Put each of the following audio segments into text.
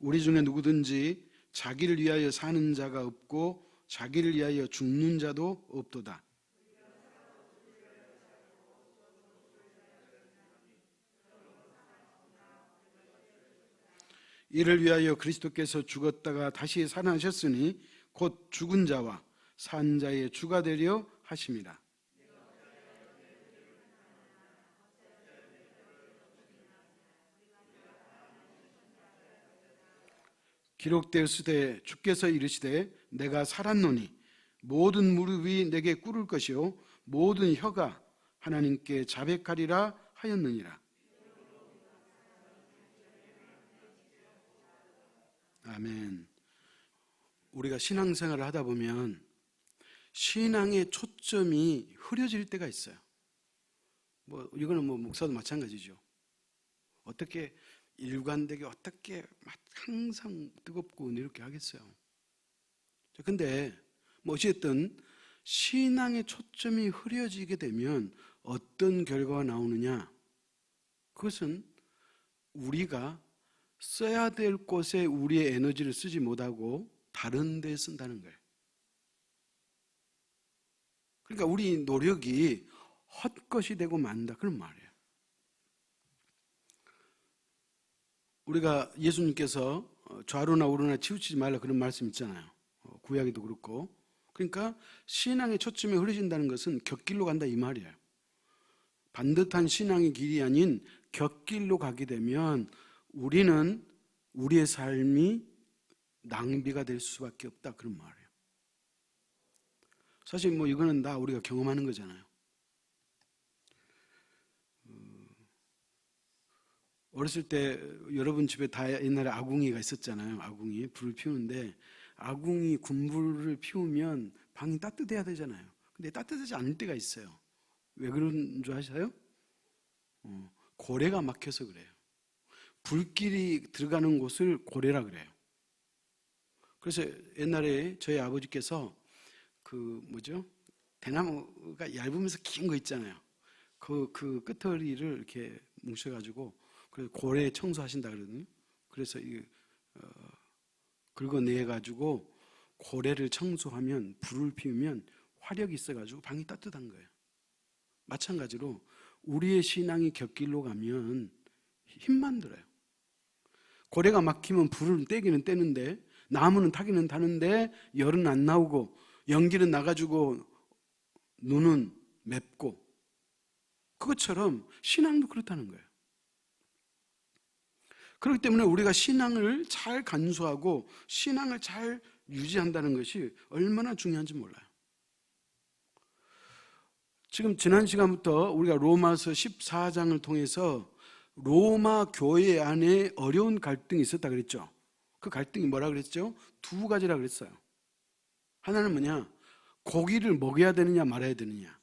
우리 중에 누구든지 자기를 위하여 사는 자가 없고 자기를 위하여 죽는 자도 없도다. 이를 위하여 그리스도께서 죽었다가 다시 살아나셨으니 곧 죽은 자와 산 자의 주가 되려 하심이라. 기록되었으되 주께서 이르시되 내가 살았노니 모든 무릎이 내게 꿇을 것이요 모든 혀가 하나님께 자백하리라 하였느니라. 아멘. 우리가 신앙생활을 하다 보면 신앙의 초점이 흐려질 때가 있어요. 이거는 목사도 마찬가지죠. 어떻게 일관되게 어떻게 항상 뜨겁고 이렇게 하겠어요. 근데 어쨌든 신앙의 초점이 흐려지게 되면 어떤 결과가 나오느냐? 그것은 우리가 써야 될 곳에 우리의 에너지를 쓰지 못하고 다른 데에 쓴다는 거예요. 그러니까 우리 노력이 헛것이 되고 만다, 그런 말이에요. 우리가 예수님께서 좌로나 우로나 치우치지 말라 그런 말씀 있잖아요. 구약에도 그렇고. 그러니까 신앙의 초점이 흐려진다는 것은 곁길로 간다 이 말이에요. 반듯한 신앙의 길이 아닌 곁길로 가게 되면 우리는 우리의 삶이 낭비가 될 수밖에 없다, 그런 말이에요. 사실 이거는 다 우리가 경험하는 거잖아요. 어렸을 때 여러분 집에 다 옛날에 아궁이가 있었잖아요. 아궁이 불을 피우는데 아궁이 군불을 피우면 방이 따뜻해야 되잖아요. 근데 따뜻하지 않을 때가 있어요. 왜 그런 줄 아세요? 고래가 막혀서 그래요. 불길이 들어가는 곳을 고래라 그래요. 그래서 옛날에 저희 아버지께서 대나무가 얇으면서 긴 거 있잖아요. 그 끄트리를 이렇게 뭉쳐가지고 그래서 고래 청소하신다 그러거든요. 그래서 긁어내가지고 고래를 청소하면 불을 피우면 화력이 있어가지고 방이 따뜻한 거예요. 마찬가지로 우리의 신앙이 곁길로 가면 힘만 들어요. 고래가 막히면 불을 떼기는 떼는데 나무는 타기는 타는데 열은 안 나오고 연기는 나가지고 눈은 맵고, 그것처럼 신앙도 그렇다는 거예요. 그렇기 때문에 우리가 신앙을 잘 간수하고 신앙을 잘 유지한다는 것이 얼마나 중요한지 몰라요. 지금 지난 시간부터 우리가 로마서 14장을 통해서 로마 교회 안에 어려운 갈등이 있었다 그랬죠. 그 갈등이 뭐라 그랬죠? 두 가지라 그랬어요. 하나는 뭐냐? 고기를 먹여야 되느냐 말아야 되느냐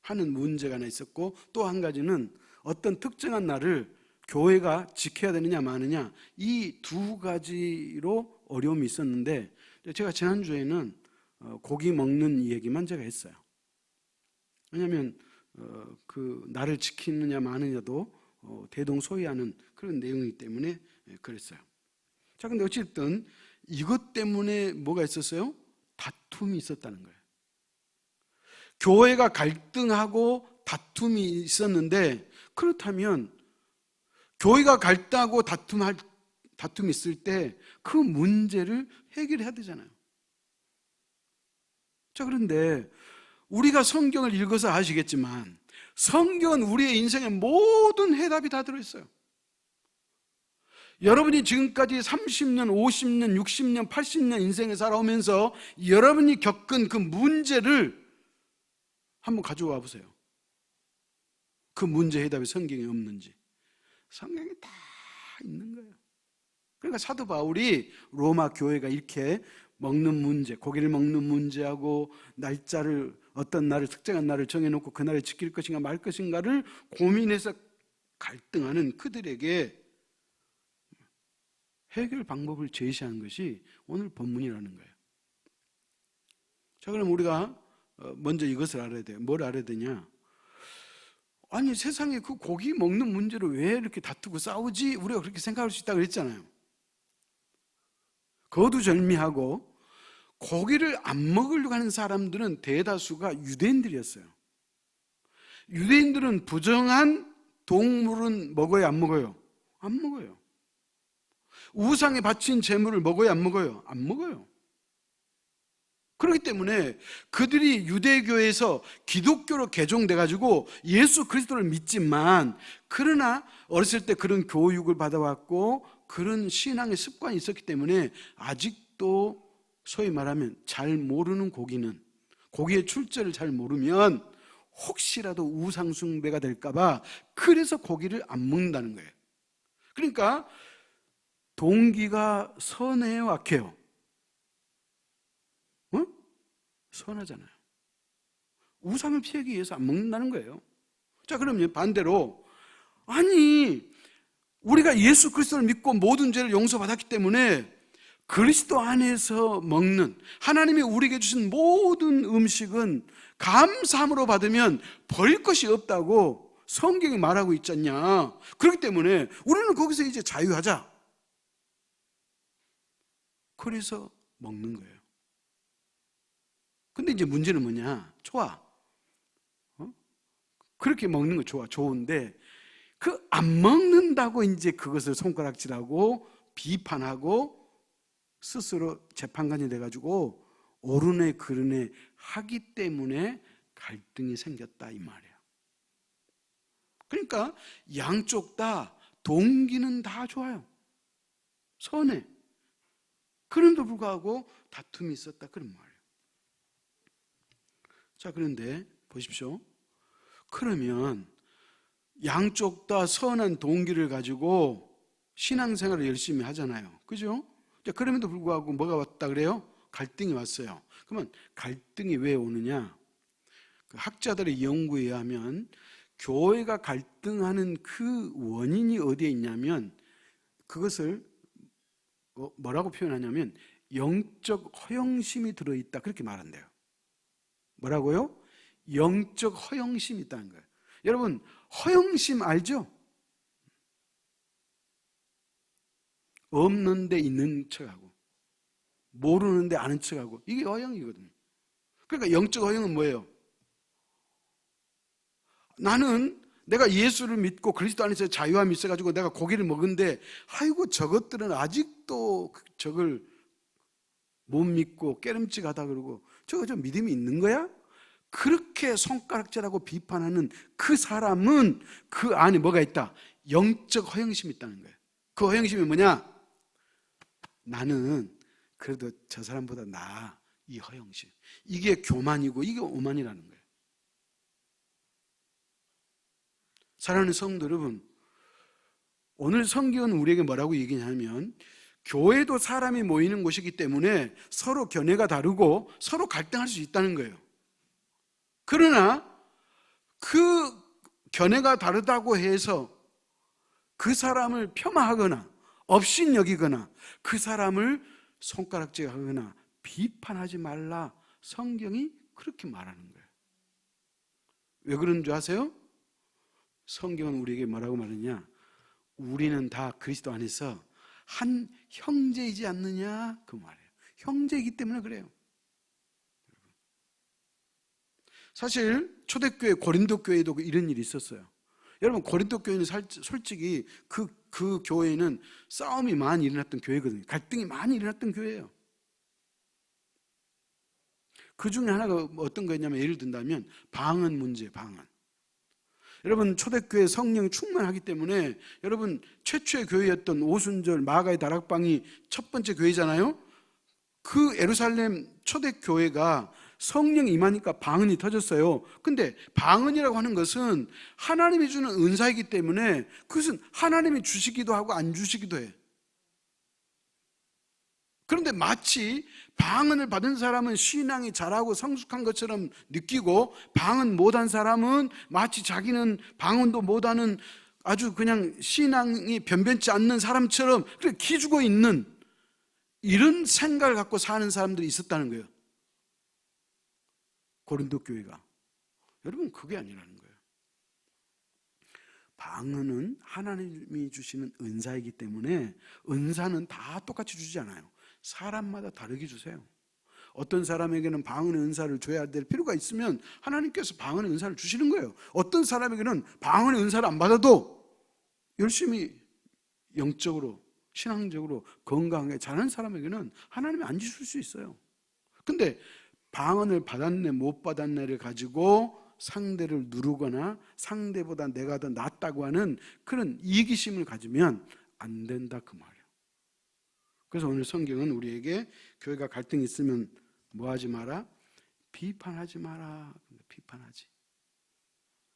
하는 문제가 하나 있었고, 또 한 가지는 어떤 특정한 날을 교회가 지켜야 되느냐 마느냐, 이 두 가지로 어려움이 있었는데, 제가 지난주에는 고기 먹는 얘기만 제가 했어요. 왜냐하면 그 날을 지키느냐 마느냐도 대동소이하는 그런 내용이기 때문에 그랬어요. 자, 근데 어쨌든 이것 때문에 뭐가 있었어요? 다툼이 있었다는 거예요. 교회가 갈등하고 다툼이 있었는데, 그렇다면 교회가 갈등하고 다툼이 있을 때 그 문제를 해결해야 되잖아요. 자, 그런데 우리가 성경을 읽어서 아시겠지만 성경은 우리의 인생의 모든 해답이 다 들어있어요. 여러분이 지금까지 30년, 50년, 60년, 80년 인생을 살아오면서 여러분이 겪은 그 문제를 한번 가져와 보세요. 그 문제 해답이 성경에 없는지. 성경에 다 있는 거예요. 그러니까 사도 바울이 로마 교회가 이렇게 먹는 문제, 고기를 먹는 문제하고 날짜를, 어떤 날을, 특정한 날을 정해놓고 그 날을 지킬 것인가 말 것인가를 고민해서 갈등하는 그들에게 해결 방법을 제시하는 것이 오늘 본문이라는 거예요. 자, 그럼 우리가 먼저 이것을 알아야 돼요. 뭘 알아야 되냐? 아니, 세상에 그 고기 먹는 문제로 왜 이렇게 다투고 싸우지? 우리가 그렇게 생각할 수 있다고 그랬잖아요. 거두절미하고 고기를 안 먹으려고 하는 사람들은 대다수가 유대인들이었어요. 유대인들은 부정한 동물은 먹어요, 안 먹어요? 안 먹어요. 우상에 바친 제물을 먹어요, 안 먹어요? 안 먹어요. 그렇기 때문에 그들이 유대교에서 기독교로 개종돼 가지고 예수 그리스도를 믿지만, 그러나 어렸을 때 그런 교육을 받아왔고 그런 신앙의 습관이 있었기 때문에 아직도 소위 말하면 잘 모르는 고기는, 고기의 출처를 잘 모르면 혹시라도 우상 숭배가 될까 봐 그래서 고기를 안 먹는다는 거예요. 그러니까 동기가 선해요, 악해요? 어? 선하잖아요. 우상을 피하기 위해서 안 먹는다는 거예요. 자, 그러면 반대로, 아니 우리가 예수 그리스도를 믿고 모든 죄를 용서받았기 때문에 그리스도 안에서 먹는, 하나님이 우리에게 주신 모든 음식은 감사함으로 받으면 버릴 것이 없다고 성경이 말하고 있잖냐. 그렇기 때문에 우리는 거기서 이제 자유하자. 그래서 먹는 거예요. 근데 이제 문제는 뭐냐? 좋아. 그렇게 먹는 거 좋아. 좋은데 그 안 먹는다고 이제 그것을 손가락질하고 비판하고 스스로 재판관이 돼가지고 옳으네 그르네 하기 때문에 갈등이 생겼다, 이 말이에요. 그러니까 양쪽 다 동기는 다 좋아요. 선해. 그런데도 불구하고 다툼이 있었다, 그런 말이에요. 자, 그런데 보십시오. 그러면 양쪽 다 선한 동기를 가지고 신앙생활을 열심히 하잖아요. 그죠? 그럼에도 불구하고 뭐가 왔다 그래요? 갈등이 왔어요. 그러면 갈등이 왜 오느냐? 그 학자들의 연구에 의하면 교회가 갈등하는 그 원인이 어디에 있냐면, 그것을 뭐라고 표현하냐면 영적 허영심이 들어있다, 그렇게 말한대요. 뭐라고요? 영적 허영심이 있다는 거예요. 여러분, 허영심 알죠? 없는데 있는 척하고 모르는데 아는 척하고, 이게 허영이거든요. 그러니까 영적 허영은 뭐예요? 나는 내가 예수를 믿고 그리스도 안에서 자유함이 있어가지고 내가 고기를 먹은데, 아이고 저것들은 아직도 저걸 못 믿고 깨름직하다 그러고 저거 좀 믿음이 있는 거야? 그렇게 손가락질하고 비판하는 그 사람은 그 안에 뭐가 있다? 영적 허영심이 있다는 거예요. 그 허영심이 뭐냐? 나는 그래도 저 사람보다 나아, 이 허영심. 이게 교만이고 이게 오만이라는 거예요. 사랑하는 성도 여러분, 오늘 성경은 우리에게 뭐라고 얘기하냐면, 교회도 사람이 모이는 곳이기 때문에 서로 견해가 다르고 서로 갈등할 수 있다는 거예요. 그러나 그 견해가 다르다고 해서 그 사람을 폄하하거나 업신여기거나 그 사람을 손가락질하거나 비판하지 말라, 성경이 그렇게 말하는 거예요. 왜 그런 줄 아세요? 성경은 우리에게 뭐라고 말하냐? 우리는 다 그리스도 안에서 한 형제이지 않느냐, 그 말이에요. 형제이기 때문에 그래요. 사실 초대교회 고린도 교회도 이런 일이 있었어요. 여러분, 고린도 교회는 솔직히 그 교회는 싸움이 많이 일어났던 교회거든요. 갈등이 많이 일어났던 교회예요. 그 중에 하나가 어떤 거였냐면, 예를 든다면 방언 문제, 방언. 여러분, 초대교회 성령 충만하기 때문에, 여러분 최초의 교회였던 오순절 마가의 다락방이 첫 번째 교회잖아요. 그 예루살렘 초대교회가 성령이 임하니까 방언이 터졌어요. 근데 방언이라고 하는 것은 하나님이 주는 은사이기 때문에 그것은 하나님이 주시기도 하고 안 주시기도 해. 그런데 마치 방언을 받은 사람은 신앙이 잘하고 성숙한 것처럼 느끼고, 방언 못한 사람은 마치 자기는 방언도 못하는 아주 그냥 신앙이 변변치 않는 사람처럼 그렇게 기죽어 있는, 이런 생각을 갖고 사는 사람들이 있었다는 거예요. 고린도 교회가. 여러분, 그게 아니라는 거예요. 방언은 하나님이 주시는 은사이기 때문에, 은사는 다 똑같이 주지 않아요. 사람마다 다르게 주세요. 어떤 사람에게는 방언의 은사를 줘야 될 필요가 있으면 하나님께서 방언의 은사를 주시는 거예요. 어떤 사람에게는 방언의 은사를 안 받아도 열심히 영적으로 신앙적으로 건강하게 자라는 사람에게는 하나님이 안 주실 수 있어요. 근데 방언을 받았네 못 받았네를 가지고 상대를 누르거나 상대보다 내가 더 낫다고 하는 그런 이기심을 가지면 안 된다 그 말이에요. 그래서 오늘 성경은 우리에게 교회가 갈등이 있으면 뭐 하지 마라? 비판하지 마라. 비판하지.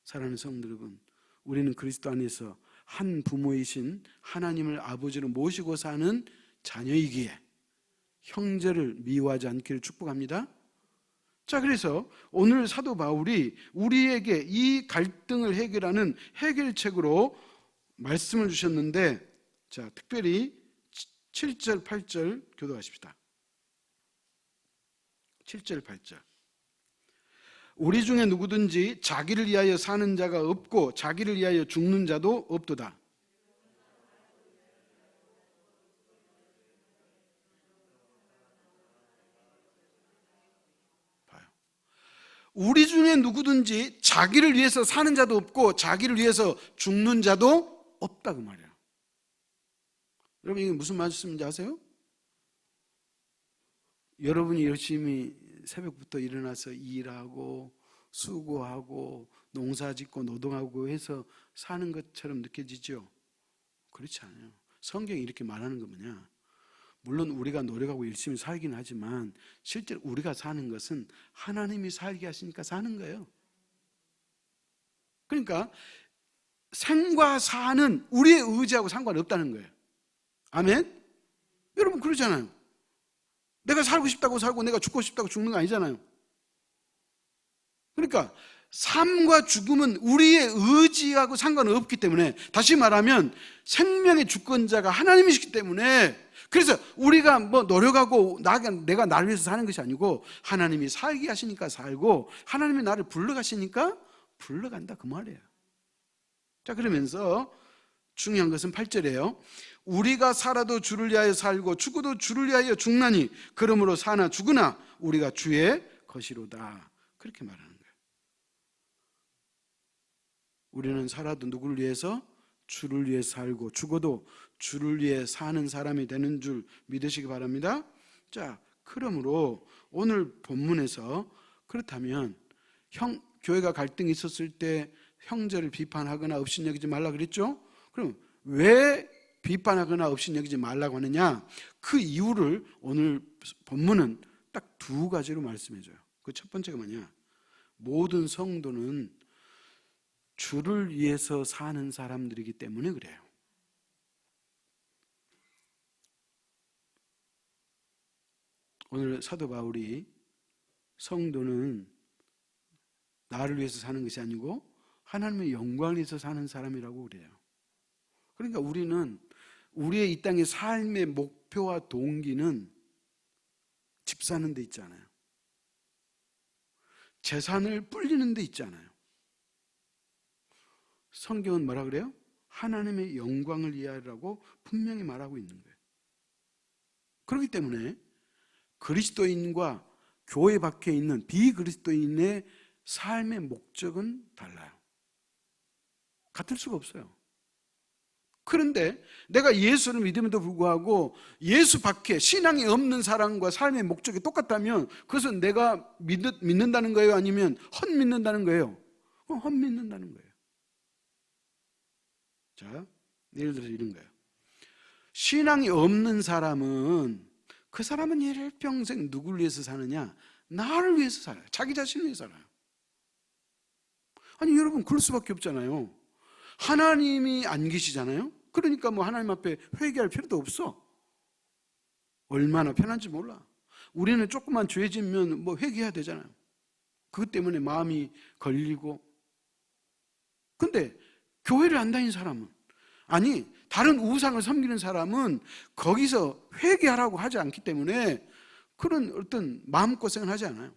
사랑하는 성도 여러분, 우리는 그리스도 안에서 한 부모이신 하나님을 아버지로 모시고 사는 자녀이기에 형제를 미워하지 않기를 축복합니다. 자, 그래서 오늘 사도 바울이 우리에게 이 갈등을 해결하는 해결책으로 말씀을 주셨는데, 자, 특별히 7절, 8절 교도하십시다. 7절, 8절. 우리 중에 누구든지 자기를 위하여 사는 자가 없고 자기를 위하여 죽는 자도 없도다. 봐요. 우리 중에 누구든지 자기를 위해서 사는 자도 없고 자기를 위해서 죽는 자도 없다 그 말이에요. 여러분 이게 무슨 말씀인지 아세요? 여러분이 열심히 새벽부터 일어나서 일하고 수고하고 농사짓고 노동하고 해서 사는 것처럼 느껴지죠? 그렇지 않아요. 성경이 이렇게 말하는 거 뭐냐? 물론 우리가 노력하고 열심히 살긴 하지만 실제로 우리가 사는 것은 하나님이 살게 하시니까 사는 거예요. 그러니까 생과 사는 우리의 의지하고 상관없다는 거예요. 아멘? 여러분 그러잖아요. 내가 살고 싶다고 살고 내가 죽고 싶다고 죽는 거 아니잖아요. 그러니까 삶과 죽음은 우리의 의지하고 상관없기 때문에, 다시 말하면 생명의 주권자가 하나님이시기 때문에, 그래서 우리가 뭐 노력하고 내가 나를 위해서 사는 것이 아니고 하나님이 살게 하시니까 살고 하나님이 나를 불러가시니까 불러간다 그 말이에요. 자, 그러면서 중요한 것은 8절이에요. 우리가 살아도 주를 위하여 살고 죽어도 주를 위하여 죽나니 그러므로 사나 죽으나 우리가 주의 것이로다. 그렇게 말하는 거예요. 우리는 살아도 누구를 위해서? 주를 위해 살고 죽어도 주를 위해 사는 사람이 되는 줄 믿으시기 바랍니다. 자, 그러므로 오늘 본문에서 그렇다면 교회가 갈등이 있었을 때 형제를 비판하거나 업신여기지 말라 그랬죠? 그럼 왜 비판하거나 업신여기지 말라고 하느냐? 그 이유를 오늘 본문은 딱 두 가지로 말씀해줘요. 그 첫 번째가 뭐냐? 모든 성도는 주를 위해서 사는 사람들이기 때문에 그래요. 오늘 사도 바울이 성도는 나를 위해서 사는 것이 아니고 하나님의 영광을 위해서 사는 사람이라고 그래요. 그러니까 우리는 우리의 이 땅의 삶의 목표와 동기는 집 사는 데 있잖아요. 재산을 불리는 데 있잖아요. 성경은 뭐라 그래요? 하나님의 영광을 위하여라고 분명히 말하고 있는 거예요. 그렇기 때문에 그리스도인과 교회 밖에 있는 비그리스도인의 삶의 목적은 달라요. 같을 수가 없어요. 그런데 내가 예수를 믿음에도 불구하고 예수 밖에 신앙이 없는 사람과 삶의 목적이 똑같다면 그것은 내가 믿는다는 거예요? 아니면 헛믿는다는 거예요? 헛믿는다는 거예요. 자, 예를 들어서 이런 거예요. 신앙이 없는 사람은 그 사람은 일평생 누구를 위해서 사느냐? 나를 위해서 살아요. 자기 자신을 위해서 살아요. 아니 여러분 그럴 수밖에 없잖아요. 하나님이 안 계시잖아요. 그러니까 뭐 하나님 앞에 회개할 필요도 없어. 얼마나 편한지 몰라. 우리는 조금만 죄 지으면 뭐 회개해야 되잖아요. 그것 때문에 마음이 걸리고. 근데 교회를 안 다니는 사람은, 아니 다른 우상을 섬기는 사람은 거기서 회개하라고 하지 않기 때문에 그런 어떤 마음고생을 하지 않아요.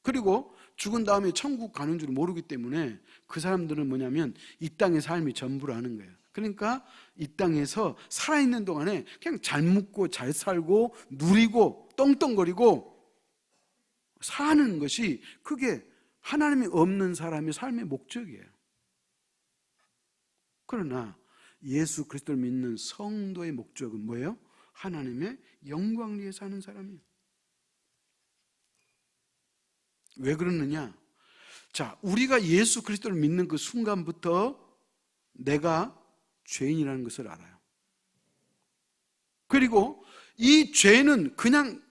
그리고 죽은 다음에 천국 가는 줄 모르기 때문에 그 사람들은 뭐냐면 이 땅의 삶이 전부를 아는 거예요. 그러니까 이 땅에서 살아있는 동안에 그냥 잘 먹고 잘 살고 누리고 떵떵거리고 사는 것이, 그게 하나님이 없는 사람의 삶의 목적이에요. 그러나 예수 그리스도를 믿는 성도의 목적은 뭐예요? 하나님의 영광을 위해 사는 사람이에요. 왜 그러느냐? 자, 우리가 예수 그리스도를 믿는 그 순간부터 내가 죄인이라는 것을 알아요. 그리고 이 죄는 그냥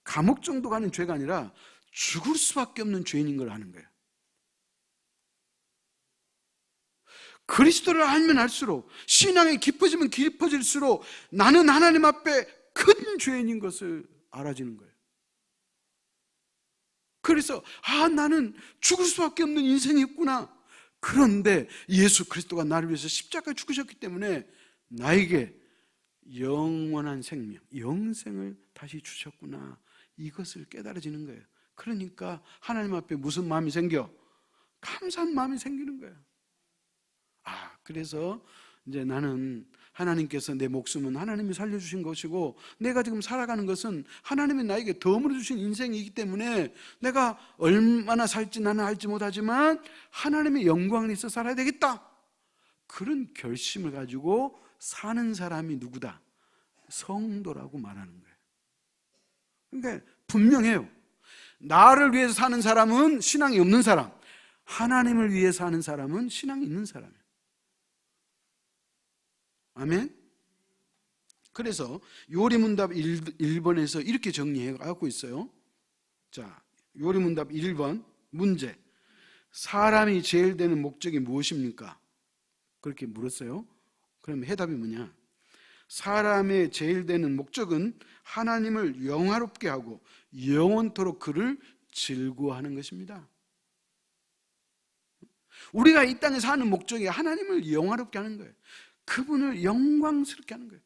감옥 정도 가는 죄가 아니라 죽을 수밖에 없는 죄인인 걸 아는 거예요. 그리스도를 알면 알수록, 신앙이 깊어지면 깊어질수록 나는 하나님 앞에 큰 죄인인 것을 알아지는 거예요. 그래서 나는 죽을 수밖에 없는 인생이 있구나. 그런데 예수 그리스도가 나를 위해서 십자가에 죽으셨기 때문에 나에게 영원한 생명, 영생을 다시 주셨구나. 이것을 깨달아지는 거예요. 그러니까 하나님 앞에 무슨 마음이 생겨? 감사한 마음이 생기는 거예요. 그래서 이제 나는, 하나님께서 내 목숨은 하나님이 살려주신 것이고 내가 지금 살아가는 것은 하나님이 나에게 덤으로 주신 인생이기 때문에 내가 얼마나 살지 나는 알지 못하지만 하나님의 영광을 위해서 살아야 되겠다, 그런 결심을 가지고 사는 사람이 누구다? 성도라고 말하는 거예요. 그러니까 분명해요. 나를 위해서 사는 사람은 신앙이 없는 사람, 하나님을 위해 사는 사람은 신앙이 있는 사람이에요. 아멘? 그래서 요리문답 1번에서 이렇게 정리해 갖고 있어요. 자, 요리문답 1번 문제. 사람이 제일 되는 목적이 무엇입니까? 그렇게 물었어요. 그럼 해답이 뭐냐? 사람의 제일 되는 목적은 하나님을 영화롭게 하고 영원토록 그를 즐거워하는 것입니다. 우리가 이 땅에 사는 목적이 하나님을 영화롭게 하는 거예요. 그분을 영광스럽게 하는 거예요.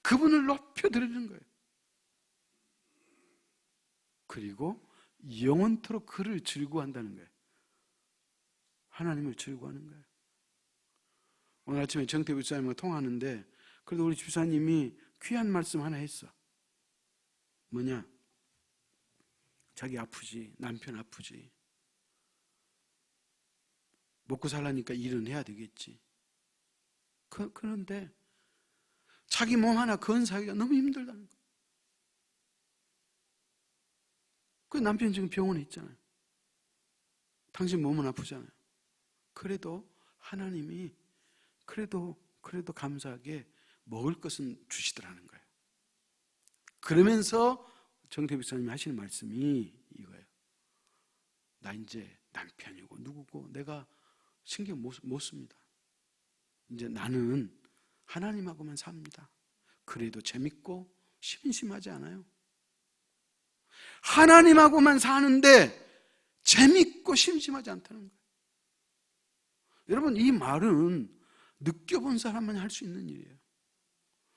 그분을 높여드리는 거예요. 그리고 영원토록 그를 즐거워한다는 거예요. 하나님을 즐거워하는 거예요. 오늘 아침에 정태부 집사님과 통화하는데, 그래도 우리 집사님이 귀한 말씀 하나 했어. 뭐냐? 자기 아프지, 남편 아프지, 먹고 살라니까 일은 해야 되겠지. 그런데 자기 몸 하나 건사하기가 너무 힘들다는 거예요. 그 남편 지금 병원에 있잖아요. 당신 몸은 아프잖아요. 그래도 하나님이 그래도 감사하게 먹을 것은 주시더라는 거예요. 그러면서 정태비 목사님이 하시는 말씀이 이거예요. 나 이제 남편이고 누구고 내가 신경 못 씁니다. 이제 나는 하나님하고만 삽니다. 그래도 재밌고 심심하지 않아요. 하나님하고만 사는데 재밌고 심심하지 않다는 거예요. 여러분, 이 말은 느껴본 사람만 할 수 있는 일이에요.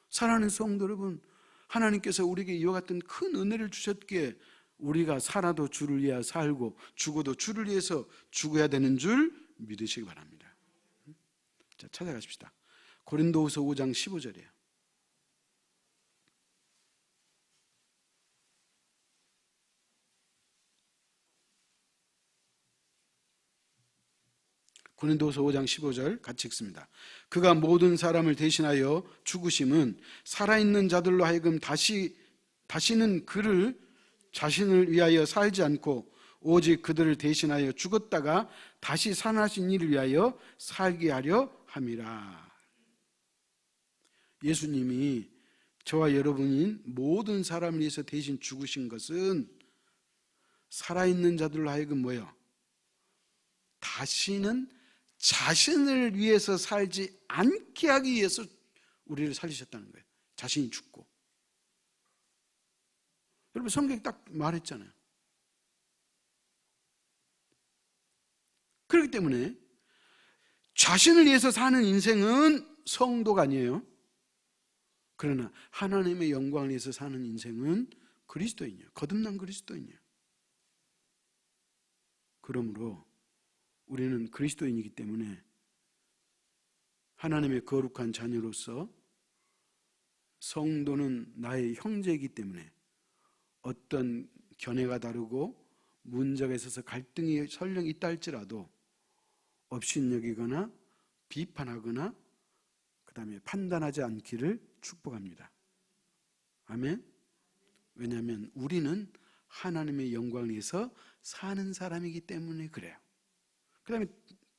사랑하는 성도 여러분, 하나님께서 우리에게 이와 같은 큰 은혜를 주셨기에 우리가 살아도 주를 위하여 살고 죽어도 주를 위해서 죽어야 되는 줄 믿으시기 바랍니다. 자, 찾아가십시다. 고린도후서 5장 15절이에요. 고린도후서 5장 15절 같이 읽습니다. 그가 모든 사람을 대신하여 죽으심은 살아있는 자들로 하여금 다시는 그를 자신을 위하여 살지 않고 오직 그들을 대신하여 죽었다가 다시 살아나신 이를 위하여 살게 하려 함이라. 예수님이 저와 여러분인 모든 사람을 위해서 대신 죽으신 것은 살아있는 자들로 하여금 뭐예요? 다시는 자신을 위해서 살지 않게 하기 위해서 우리를 살리셨다는 거예요. 자신이 죽고. 여러분, 성경이 딱 말했잖아요. 그렇기 때문에 자신을 위해서 사는 인생은 성도가 아니에요. 그러나 하나님의 영광을 위해서 사는 인생은 그리스도인이에요. 거듭난 그리스도인이에요. 그러므로 우리는 그리스도인이기 때문에 하나님의 거룩한 자녀로서 성도는 나의 형제이기 때문에 어떤 견해가 다르고 문제가 있어서 갈등이 설령 있다 할지라도 업신여기거나 비판하거나 그 다음에 판단하지 않기를 축복합니다. 아멘. 왜냐하면 우리는 하나님의 영광을 위해서 사는 사람이기 때문에 그래요. 그 다음에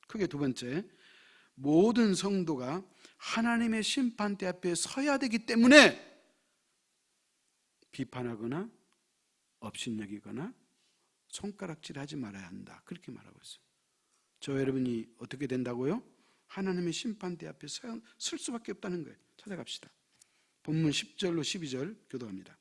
크게 두 번째, 모든 성도가 하나님의 심판대 앞에 서야 되기 때문에 비판하거나 업신여기거나 손가락질하지 말아야 한다. 그렇게 말하고 있어요. 저 여러분이 어떻게 된다고요? 하나님의 심판대 앞에 설 수밖에 없다는 거예요. 찾아갑시다. 본문 10절로 12절 교도합니다.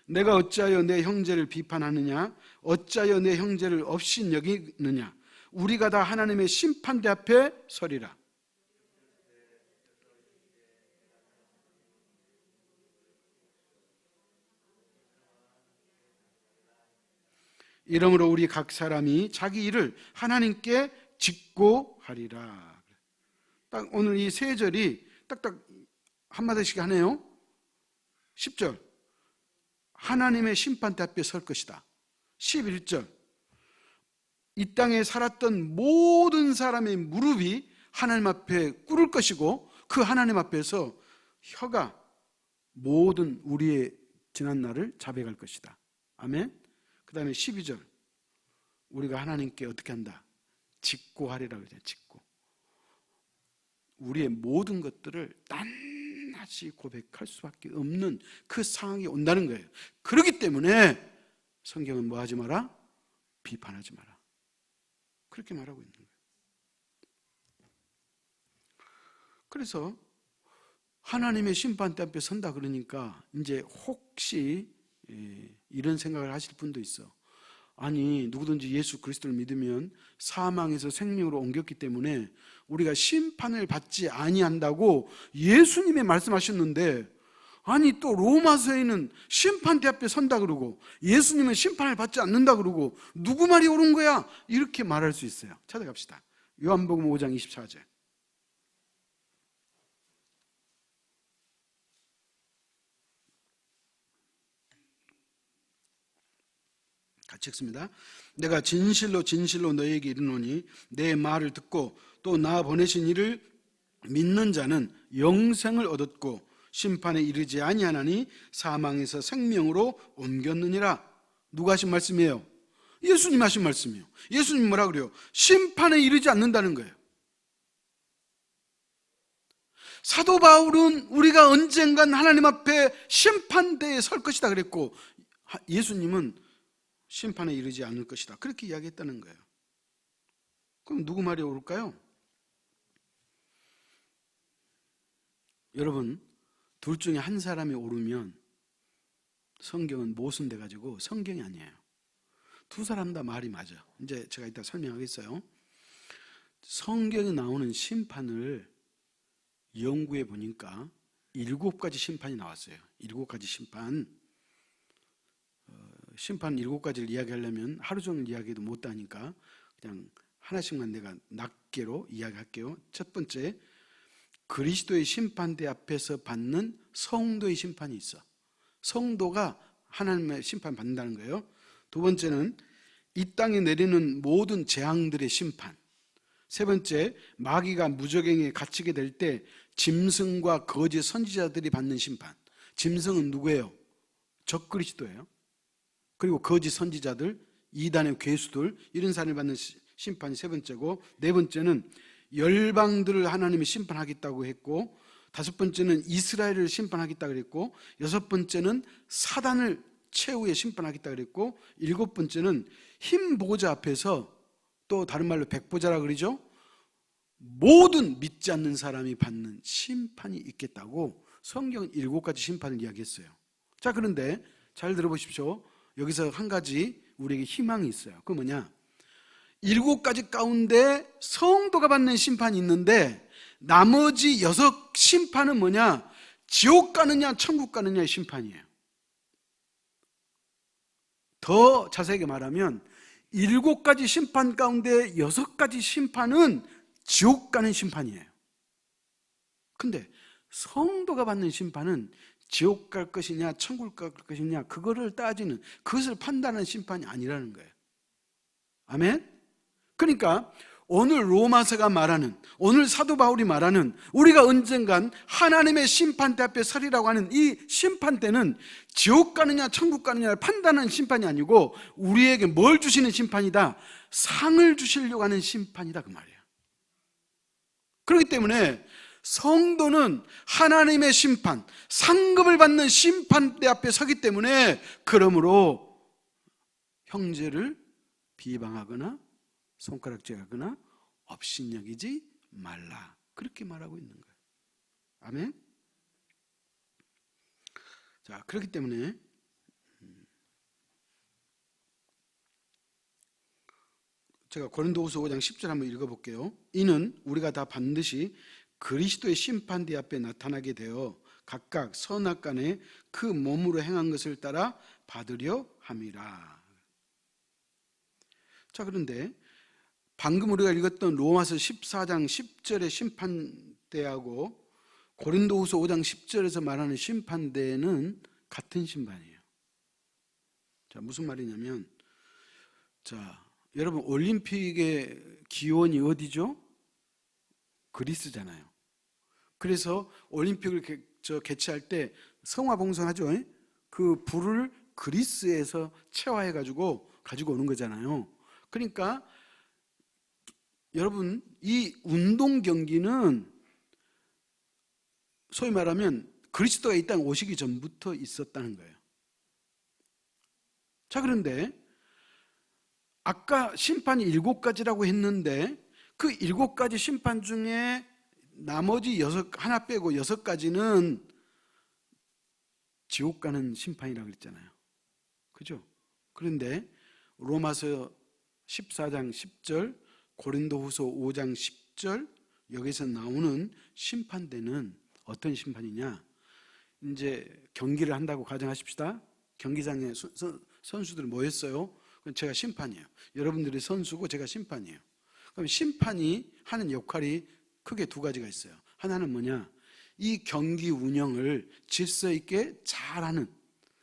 내가 어찌하여 내 형제를 비판하느냐? 어찌하여 내 형제를 업신여기느냐? 우리가 다 하나님의 심판대 앞에 서리라. 이러므로 우리 각 사람이 자기 일을 하나님께 짓고 하리라. 딱 오늘 이 세 절이 딱딱 한마디씩 하네요. 10절 하나님의 심판대 앞에 설 것이다. 11절 이 땅에 살았던 모든 사람의 무릎이 하나님 앞에 꿇을 것이고 그 하나님 앞에서 혀가 모든 우리의 지난 날을 자백할 것이다. 아멘. 그 다음에 12절 우리가 하나님께 어떻게 한다? 짓고 하리라고 그러죠. 짓고 우리의 모든 것들을 낱낱이 고백할 수밖에 없는 그 상황이 온다는 거예요. 그렇기 때문에 성경은 뭐 하지 마라? 비판하지 마라. 그렇게 말하고 있는 거예요. 그래서 하나님의 심판대 앞에 선다 그러니까 이제 혹시 이런 생각을 하실 분도 있어. 아니 누구든지 예수 그리스도를 믿으면 사망에서 생명으로 옮겼기 때문에 우리가 심판을 받지 아니한다고 예수님이 말씀하셨는데 아니 또 로마서에는 심판대 앞에 선다 그러고 예수님은 심판을 받지 않는다 그러고 누구 말이 옳은 거야? 이렇게 말할 수 있어요. 찾아갑시다. 요한복음 5장 24절 같이 읽습니다. 내가 진실로 진실로 너에게 이르노니 내 말을 듣고 또 나 보내신 이를 믿는 자는 영생을 얻었고 심판에 이르지 아니하나니 사망에서 생명으로 옮겼느니라. 누가 하신 말씀이에요? 예수님 하신 말씀이에요. 예수님 뭐라 그래요? 심판에 이르지 않는다는 거예요. 사도 바울은 우리가 언젠간 하나님 앞에 심판대에 설 것이다 그랬고 예수님은 심판에 이르지 않을 것이다 그렇게 이야기했다는 거예요. 그럼 누구 말이 옳을까요? 여러분 둘 중에 한 사람이 옳으면 성경은 모순돼 가지고 성경이 아니에요. 두 사람 다 말이 맞아. 이제 제가 이따 설명하겠어요. 성경에 나오는 심판을 연구해 보니까 7가지 심판이 나왔어요. 7가지 심판. 심판 7가지를 이야기하려면 하루 종일 이야기해도 못하니까 그냥 하나씩만 내가 낱개로 이야기할게요. 첫 번째, 그리스도의 심판대 앞에서 받는 성도의 심판이 있어. 성도가 하나님의 심판 받는다는 거예요. 두 번째는 이 땅에 내리는 모든 재앙들의 심판. 세 번째, 마귀가 무저갱에 갇히게 될 때 짐승과 거짓 선지자들이 받는 심판. 짐승은 누구예요? 적그리스도예요. 그리고 거짓 선지자들, 이단의 괴수들 이런 사람을 받는 심판이 세 번째고, 네 번째는 열방들을 하나님이 심판하겠다고 했고, 다섯 번째는 이스라엘을 심판하겠다고 그랬고, 여섯 번째는 사단을 최후에 심판하겠다고 그랬고, 일곱 번째는 흰 보좌 앞에서, 또 다른 말로 백보자라 그러죠. 모든 믿지 않는 사람이 받는 심판이 있겠다고 성경은 7가지 심판을 이야기했어요. 자, 그런데 잘 들어보십시오. 여기서 한 가지 우리에게 희망이 있어요. 그 뭐냐? 7가지 가운데 성도가 받는 심판이 있는데 나머지 6 심판은 뭐냐? 지옥 가느냐 천국 가느냐의 심판이에요. 더 자세하게 말하면 7가지 심판 가운데 6가지 심판은 지옥 가는 심판이에요. 근데 성도가 받는 심판은 지옥 갈 것이냐 천국 갈 것이냐 그거를 따지는, 그것을 판단하는 심판이 아니라는 거예요. 아멘? 그러니까 오늘 로마서가 말하는, 오늘 사도 바울이 말하는 우리가 언젠간 하나님의 심판대 앞에 서리라고 하는 이 심판대는 지옥 가느냐 천국 가느냐를 판단하는 심판이 아니고 우리에게 뭘 주시는 심판이다? 상을 주시려고 하는 심판이다, 그 말이에요. 그렇기 때문에 성도는 하나님의 심판, 상급을 받는 심판대 앞에 서기 때문에, 그러므로 형제를 비방하거나 손가락질하거나 업신여기지 말라, 그렇게 말하고 있는 거예요. 아멘? 자, 그렇기 때문에 제가 고린도후서 5장 10절 한번 읽어볼게요. 이는 우리가 다 반드시 그리스도의 심판대 앞에 나타나게 되어 각각 선악간에 그 몸으로 행한 것을 따라 받으려 함이라. 자, 그런데 방금 우리가 읽었던 로마서 14장 10절의 심판대하고 고린도후서 5장 10절에서 말하는 심판대는 같은 심판이에요. 자, 무슨 말이냐면, 자, 여러분 올림픽의 기원이 어디죠? 그리스잖아요. 그래서 올림픽을 개최할 때 성화봉송하죠. 그 불을 그리스에서 체화해가지고 가지고 오는 거잖아요. 그러니까 여러분, 이 운동 경기는 소위 말하면 그리스도가 이 땅에 오시기 전부터 있었다는 거예요. 자, 그런데 아까 심판이 7가지라고 했는데 그 7가지 심판 중에 나머지 하나 빼고 6가지는 지옥 가는 심판이라고 그랬잖아요. 그죠? 그런데 로마서 14장 10절, 고린도후서 5장 10절 여기서 나오는 심판대는 어떤 심판이냐? 이제 경기를 한다고 가정하십시다. 경기장에 선수들 모였어요. 그럼 제가 심판이에요. 여러분들이 선수고 제가 심판이에요. 그럼 심판이 하는 역할이 크게 2가지가 있어요. 하나는 뭐냐? 이 경기 운영을 질서 있게 잘하는,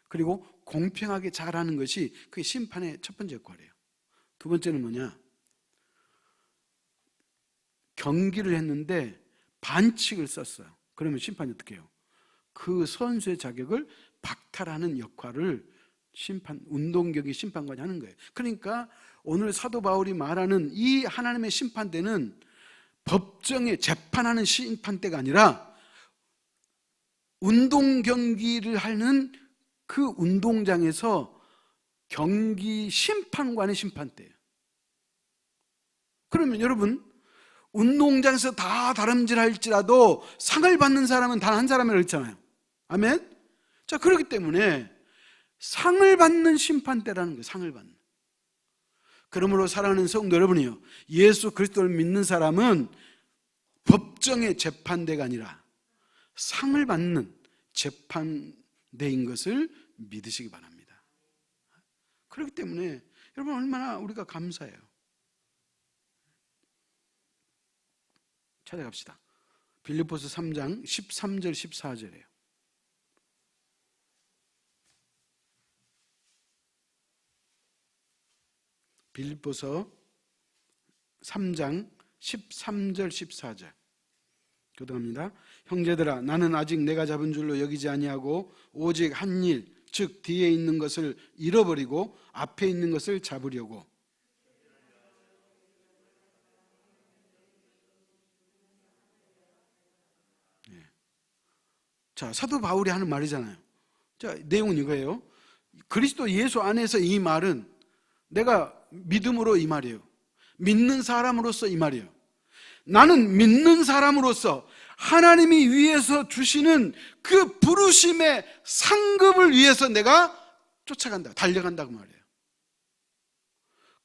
그리고 공평하게 잘하는 것이 그게 심판의 첫 번째 역할이에요. 2번째는 뭐냐? 경기를 했는데 반칙을 썼어요. 그러면 심판이 어떻게 해요? 그 선수의 자격을 박탈하는 역할을 운동경기 심판관이 하는 거예요. 그러니까 오늘 사도 바울이 말하는 이 하나님의 심판대는 법정에 재판하는 심판대가 아니라 운동경기를 하는 그 운동장에서 경기 심판관의 심판대예요. 그러면 여러분, 운동장에서 다 다름질할지라도 상을 받는 사람은 단 한 사람이라고 했잖아요. 아멘? 자, 그렇기 때문에 상을 받는 심판대라는 거예요. 상을 받는. 그러므로 사랑하는 성도 여러분이요, 예수 그리스도를 믿는 사람은 법정의 재판대가 아니라 상을 받는 재판대인 것을 믿으시기 바랍니다. 그렇기 때문에 여러분, 얼마나 우리가 감사해요. 찾아갑시다. 빌립보서 3장 13절 14절이에요. 빌립보서 3장 13절 14절 교독합니다. 형제들아, 나는 아직 내가 잡은 줄로 여기지 아니하고 오직 한 일, 즉 뒤에 있는 것을 잃어버리고 앞에 있는 것을 잡으려고. 자, 사도 바울이 하는 말이잖아요. 자, 내용은 이거예요. 그리스도 예수 안에서 이 말은 내가 믿음으로 이 말이에요. 믿는 사람으로서 이 말이에요. 나는 믿는 사람으로서 하나님이 위해서 주시는 그 부르심의 상급을 위해서 내가 쫓아간다, 달려간다고 말이에요.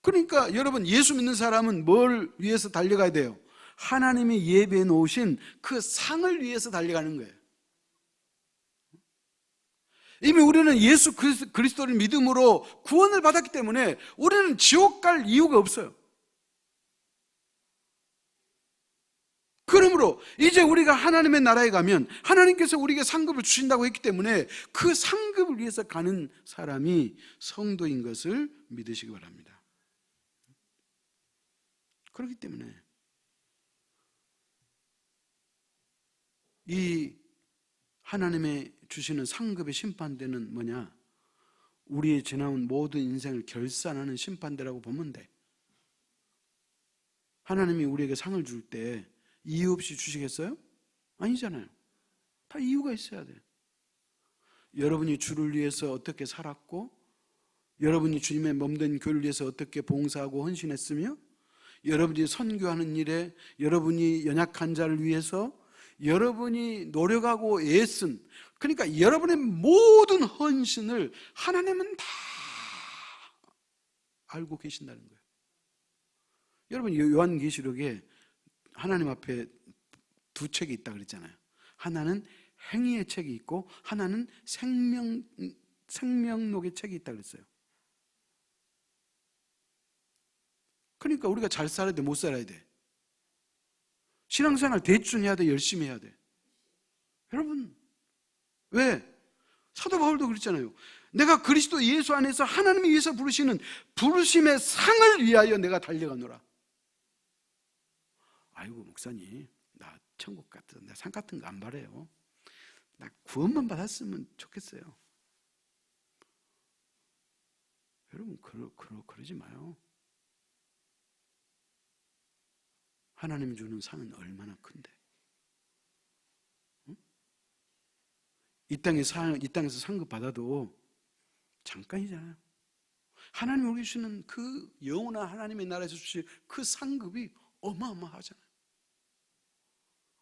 그러니까 여러분, 예수 믿는 사람은 뭘 위해서 달려가야 돼요? 하나님이 예배해 놓으신 그 상을 위해서 달려가는 거예요. 이미 우리는 예수 그리스도를 믿음으로 구원을 받았기 때문에 우리는 지옥 갈 이유가 없어요. 그러므로 이제 우리가 하나님의 나라에 가면 하나님께서 우리에게 상급을 주신다고 했기 때문에 그 상급을 위해서 가는 사람이 성도인 것을 믿으시기 바랍니다. 그렇기 때문에 이 하나님의 주시는 상급의 심판대는 뭐냐? 우리의 지나온 모든 인생을 결산하는 심판대라고 보면 돼. 하나님이 우리에게 상을 줄 때 이유 없이 주시겠어요? 아니잖아요. 다 이유가 있어야 돼. 여러분이 주를 위해서 어떻게 살았고, 여러분이 주님의 몸된 교회를 위해서 어떻게 봉사하고 헌신했으며, 여러분이 선교하는 일에 여러분이 연약한 자를 위해서 여러분이 노력하고 애쓴, 그러니까 여러분의 모든 헌신을 하나님은 다 알고 계신다는 거예요. 여러분 요한계시록에 하나님 앞에 두 책이 있다 그랬잖아요. 하나는 행위의 책이 있고 하나는 생명록의 책이 있다 그랬어요. 그러니까 우리가 잘 살아야 돼, 못 살아야 돼? 신앙생활 대충 해야 돼, 열심히 해야 돼? 여러분, 왜? 사도 바울도 그랬잖아요. 내가 그리스도 예수 안에서 하나님이 위해서 부르시는 부르심의 상을 위하여 내가 달려가노라. 아이고 목사님, 나 천국 같은, 나 상 같은 거 안 바래요. 나 구원만 받았으면 좋겠어요. 여러분 그러지 마요. 하나님 주는 상은 얼마나 큰데. 응? 이 땅에서 상급 받아도 잠깐이잖아요. 하나님이 우리 주시는 그 영원한 하나님의 나라에서 주실 그 상급이 어마어마하잖아요.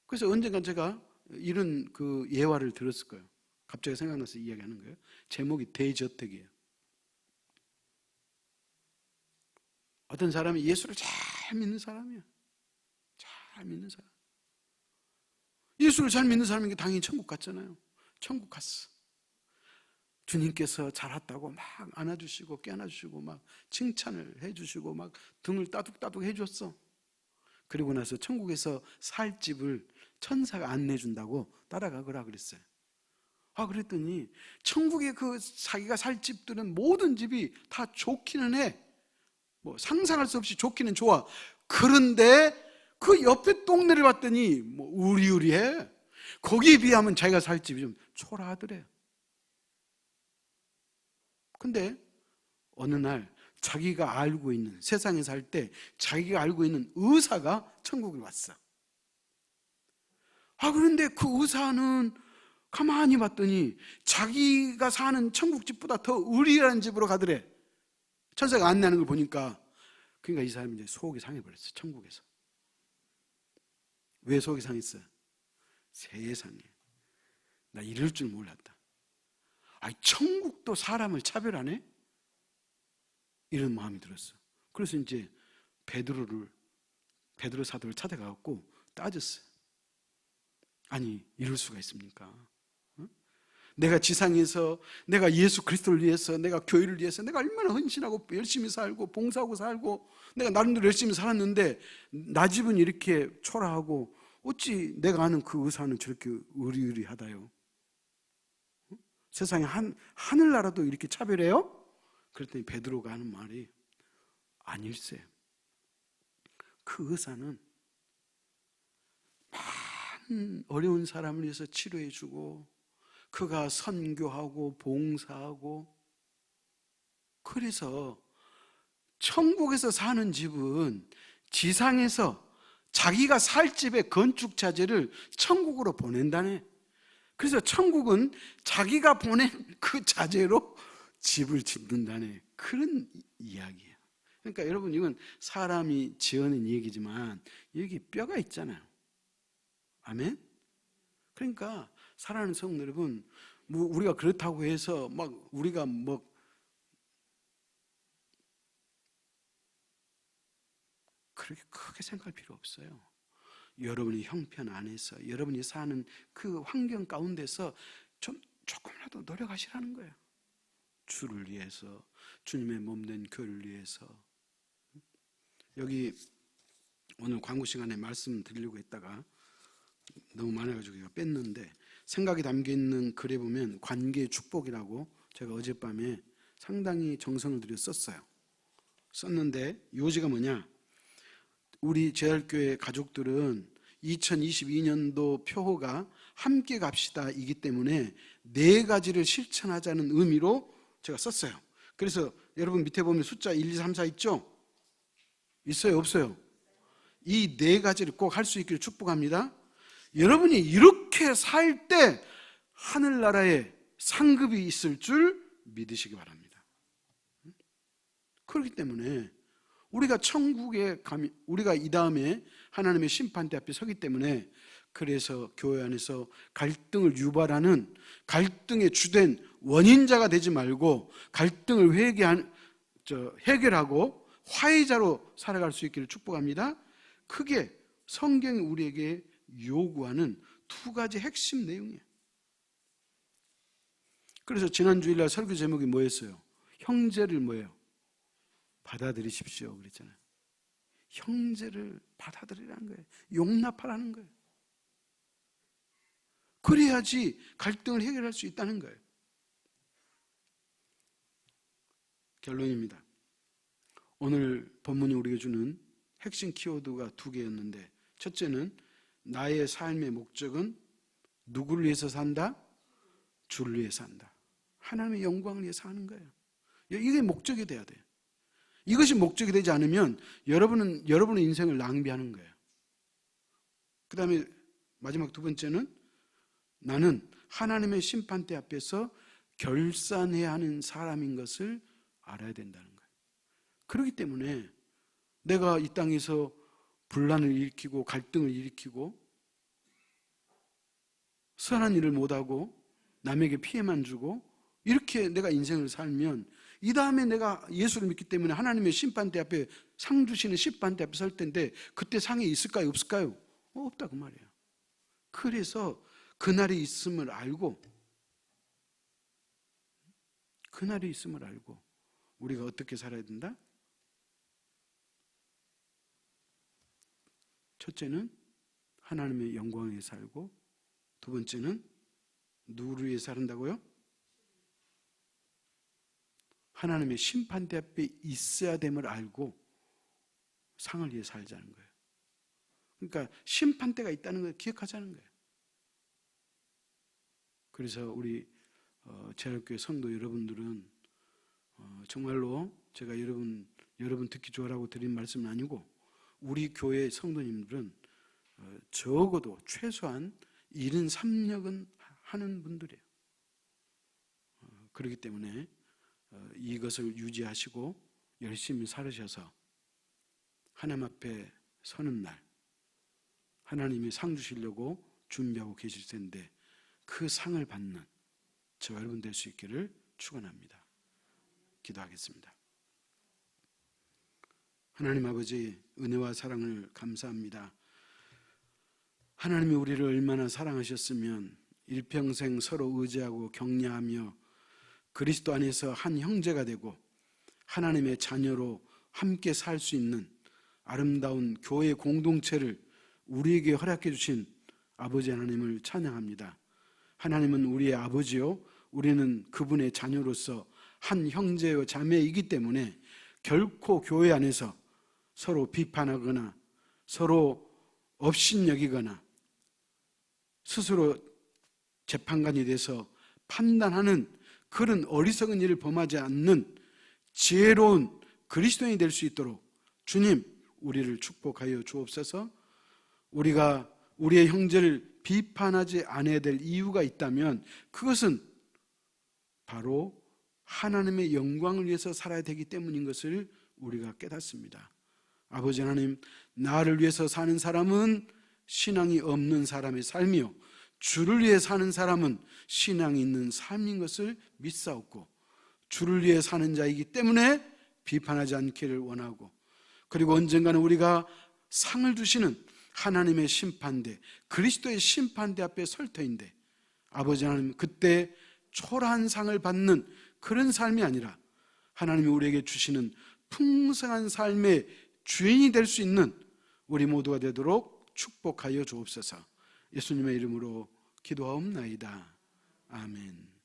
그래서 언젠간 제가 이런 그 예화를 들었을 거예요. 갑자기 생각나서 이야기하는 거예요. 제목이 대저택이에요. 어떤 사람이 예수를 잘 믿는 사람이에요. 잘 믿는 사람. 예수를 잘 믿는 사람이니까 당연히 천국 갔잖아요. 천국 갔어. 주님께서 잘 왔다고 막 안아주시고 깨안아주시고 막 칭찬을 해주시고 막 등을 따둑따둑 해줬어. 그리고 나서 천국에서 살 집을 천사가 안내준다고 따라가거라 그랬어요. 그랬더니 천국의 그 자기가 살 집들은 모든 집이 다 좋기는 해. 뭐 상상할 수 없이 좋기는 좋아. 그런데 그 옆에 동네를 봤더니 뭐 으리으리해. 거기에 비하면 자기가 살 집이 좀 초라하더래요. 근데 어느 날 자기가 알고 있는, 세상에 살 때 자기가 알고 있는 의사가 천국에 왔어. 그런데 그 의사는 가만히 봤더니 자기가 사는 천국집보다 더 으리란 집으로 가더래. 천사가 안내하는 걸 보니까. 그러니까 이 사람이 이제 속이 상해버렸어, 천국에서. 왜 속이 상했어요? 세상에, 나 이럴 줄 몰랐다. 천국도 사람을 차별하네? 이런 마음이 들었어. 그래서 이제 베드로 사도를 찾아가갖고 따졌어요. 아니, 이럴 수가 있습니까? 내가 지상에서 내가 예수 그리스도를 위해서, 내가 교회를 위해서 내가 얼마나 헌신하고 열심히 살고 봉사하고 살고 내가 나름대로 열심히 살았는데 나 집은 이렇게 초라하고 어찌 내가 아는 그 의사는 저렇게 으리으리하다요? 세상에 하늘나라도 이렇게 차별해요? 그랬더니 베드로가 하는 말이 아닐세. 그 의사는 많은 어려운 사람을 위해서 치료해주고 그가 선교하고 봉사하고, 그래서 천국에서 사는 집은 지상에서 자기가 살 집의 건축 자재를 천국으로 보낸다네. 그래서 천국은 자기가 보낸 그 자재로 집을 짓는다네. 그런 이야기예요. 그러니까 여러분, 이건 사람이 지어낸 얘기지만 여기 뼈가 있잖아요. 아멘? 그러니까 사랑하는 성도 여러분, 우리가 그렇다고 해서 막 우리가 뭐 그렇게 크게 생각할 필요 없어요. 여러분의 형편 안에서, 여러분이 사는 그 환경 가운데서 좀 조금이라도 노력하시라는 거예요. 주를 위해서, 주님의 몸된 교회를 위해서. 여기 오늘 광고 시간에 말씀드리려고 했다가 너무 많아가지고 제가 뺐는데, 생각이 담겨있는 글에 보면 관계의 축복이라고 제가 어젯밤에 상당히 정성을 들여 썼는데 요지가 뭐냐, 우리 재활교회 가족들은 2022년도 표어가 함께 갑시다 이기 때문에 4가지를 실천하자는 의미로 제가 썼어요. 그래서 여러분 밑에 보면 숫자 1, 2, 3, 4 있죠? 있어요? 없어요? 이 4가지를 꼭 할 수 있기를 축복합니다. 여러분이 이렇게 살 때 하늘나라에 상급이 있을 줄 믿으시기 바랍니다. 그렇기 때문에 우리가 천국에 가면, 우리가 이 다음에 하나님의 심판대 앞에 서기 때문에, 그래서 교회 안에서 갈등을 유발하는, 갈등의 주된 원인자가 되지 말고 갈등을 해결하고 화해자로 살아갈 수 있기를 축복합니다. 크게 성경이 우리에게 요구하는 2가지 핵심 내용이에요. 그래서 지난 주일날 설교 제목이 뭐였어요? 형제를 뭐예요? 받아들이십시오 그랬잖아요. 형제를 받아들이라는 거예요. 용납하라는 거예요. 그래야지 갈등을 해결할 수 있다는 거예요. 결론입니다. 오늘 본문이 우리에게 주는 핵심 키워드가 2개였는데, 첫째는 나의 삶의 목적은 누구를 위해서 산다? 주를 위해서 산다. 하나님의 영광을 위해서 사는 거예요. 이게 목적이 돼야 돼요. 이것이 목적이 되지 않으면 여러분은 여러분의 인생을 낭비하는 거예요. 그 다음에 마지막 2번째는 나는 하나님의 심판대 앞에서 결산해야 하는 사람인 것을 알아야 된다는 거예요. 그렇기 때문에 내가 이 땅에서 분란을 일으키고 갈등을 일으키고 선한 일을 못하고 남에게 피해만 주고 이렇게 내가 인생을 살면, 이 다음에 내가 예수를 믿기 때문에 하나님의 심판대 앞에, 상 주시는 심판대 앞에 설 텐데 그때 상이 있을까요? 없을까요? 없다 그 말이에요. 그래서 그날이 있음을 알고, 그날이 있음을 알고 우리가 어떻게 살아야 된다? 첫째는 하나님의 영광을 위해 살고, 2번째는 누구를 위해 산다고요? 하나님의 심판대 앞에 있어야 됨을 알고 상을 위해 살자는 거예요. 그러니까 심판대가 있다는 걸 기억하자는 거예요. 그래서 우리 재활교회 성도 여러분들은 정말로 제가 여러분 듣기 좋으라고 드린 말씀은 아니고, 우리 교회 성도님들은 적어도 최소한 73력은 하는 분들이에요. 그렇기 때문에 이것을 유지하시고 열심히 살으셔서 하나님 앞에 서는 날 하나님이 상 주시려고 준비하고 계실 텐데, 그 상을 받는 저와 여러분 될 수 있기를 축원합니다. 기도하겠습니다. 하나님 아버지, 은혜와 사랑을 감사합니다. 하나님이 우리를 얼마나 사랑하셨으면 일평생 서로 의지하고 격려하며 그리스도 안에서 한 형제가 되고 하나님의 자녀로 함께 살 수 있는 아름다운 교회 공동체를 우리에게 허락해 주신 아버지 하나님을 찬양합니다. 하나님은 우리의 아버지요, 우리는 그분의 자녀로서 한 형제요 자매이기 때문에 결코 교회 안에서 서로 비판하거나 서로 업신여기거나 스스로 재판관이 돼서 판단하는 그런 어리석은 일을 범하지 않는 지혜로운 그리스도인이 될 수 있도록 주님, 우리를 축복하여 주옵소서. 우리가 우리의 형제를 비판하지 않아야 될 이유가 있다면 그것은 바로 하나님의 영광을 위해서 살아야 되기 때문인 것을 우리가 깨닫습니다. 아버지 하나님, 나를 위해서 사는 사람은 신앙이 없는 사람의 삶이요, 주를 위해 사는 사람은 신앙이 있는 삶인 것을 믿사옵고, 주를 위해 사는 자이기 때문에 비판하지 않기를 원하고, 그리고 언젠가는 우리가 상을 주시는 하나님의 심판대, 그리스도의 심판대 앞에 설 터인데, 아버지 하나님, 그때 초라한 상을 받는 그런 삶이 아니라 하나님이 우리에게 주시는 풍성한 삶의 주인이 될 수 있는 우리 모두가 되도록 축복하여 주옵소서. 예수님의 이름으로 기도하옵나이다. 아멘.